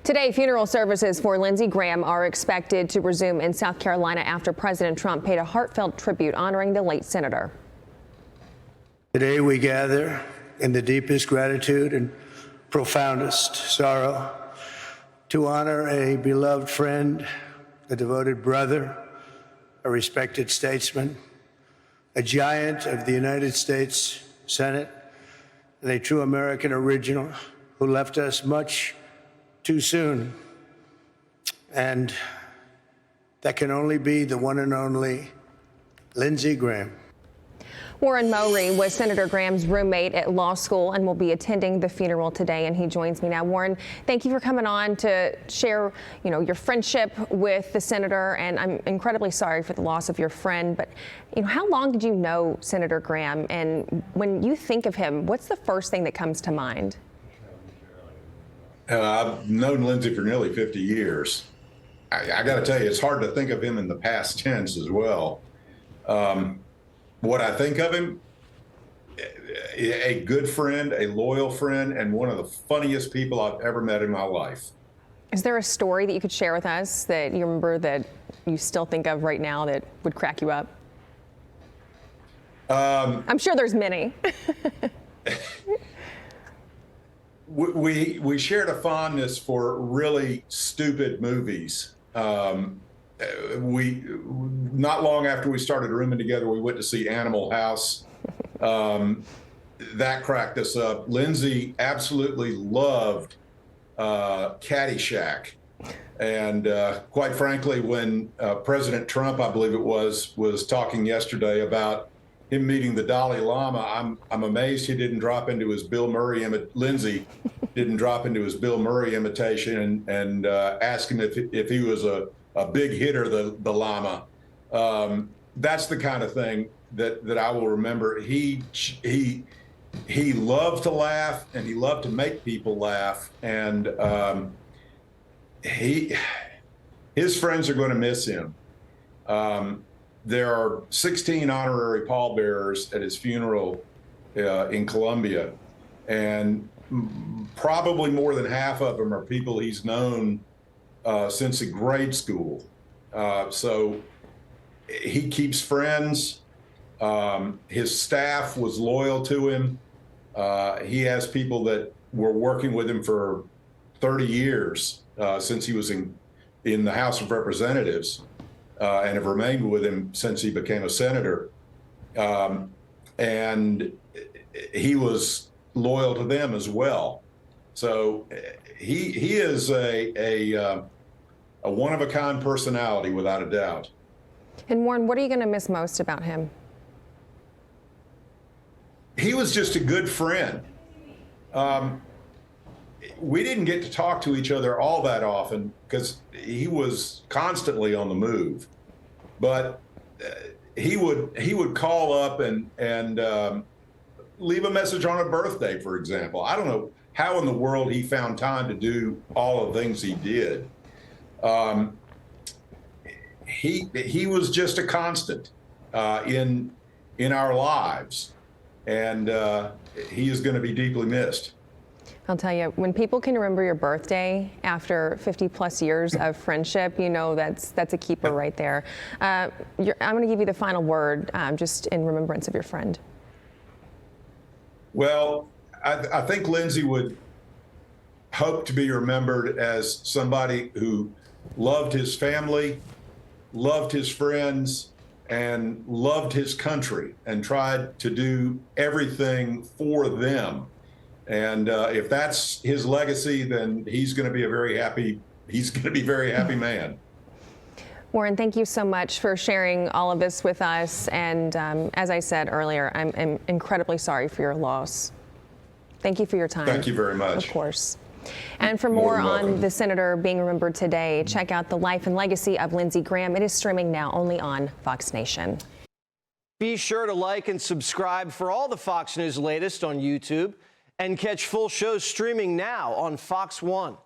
Today, funeral services for Lindsey Graham are expected to resume in South Carolina after President Trump paid a heartfelt tribute honoring the late senator. Today we gather in the deepest gratitude and profoundest sorrow to honor a beloved friend, a devoted brother, a respected statesman, a giant of the United States Senate, and a true American original who left us much too soon. And that can only be the one and only Lindsey Graham. Warren Mowrey was Senator Graham's roommate at law school and will be attending the funeral today, and he joins me now. Warren, thank you for coming on to share, your friendship with the senator, and I'm incredibly sorry for the loss of your friend. But, how long did you know Senator Graham? And when you think of him, what's the first thing that comes to mind? I've known Lindsey for nearly 50 years. I got to tell you, it's hard to think of him in the past tense as well. What I think of him, a good friend, a loyal friend, and one of the funniest people I've ever met in my life. Is there a story that you could share with us that you remember that you still think of right now that would crack you up? I'm sure there's many. We shared a fondness for really stupid movies. Not long after we started rooming together, we went to see Animal House. That cracked us up. Lindsey absolutely loved Caddyshack. And quite frankly, when President Trump, I believe it was talking yesterday about him meeting the Dalai Lama, I'm amazed he didn't drop into his Bill Murray Lindsey didn't drop into his Bill Murray imitation and ask him if he was a big hitter, the Lama. That's the kind of thing that I will remember. He loved to laugh, and he loved to make people laugh, and his friends are going to miss him. There are 16 honorary pallbearers at his funeral in Columbia, and probably more than half of them are people he's known since grade school. So he keeps friends. His staff was loyal to him. He has people that were working with him for 30 years since he was in the House of Representatives, and have remained with him since he became a senator. And he was loyal to them as well. So he is a one-of-a-kind personality, without a doubt. And Warren, what are you going to miss most about him? He was just a good friend. We didn't get to talk to each other all that often because he was constantly on the move. But he would call up and leave a message on a birthday, for example. I don't know how in the world he found time to do all the things he did. He was just a constant in our lives, and he is going to be deeply missed. I'll tell you, when people can remember your birthday after 50 plus years of friendship, that's a keeper right there. I'm going to give you the final word, just in remembrance of your friend. Well, I think Lindsey would hope to be remembered as somebody who loved his family, loved his friends, and loved his country, and tried to do everything for them. And if that's his legacy, then he's going to be a very happy man. Warren, thank you so much for sharing all of this with us. And as I said earlier, I'm incredibly sorry for your loss. Thank you for your time. Thank you very much. Of course. And for more on the senator being remembered today, check out The Life and Legacy of Lindsey Graham. It is streaming now only on Fox Nation. Be sure to like and subscribe for all the Fox News latest on YouTube, and catch full shows streaming now on Fox One.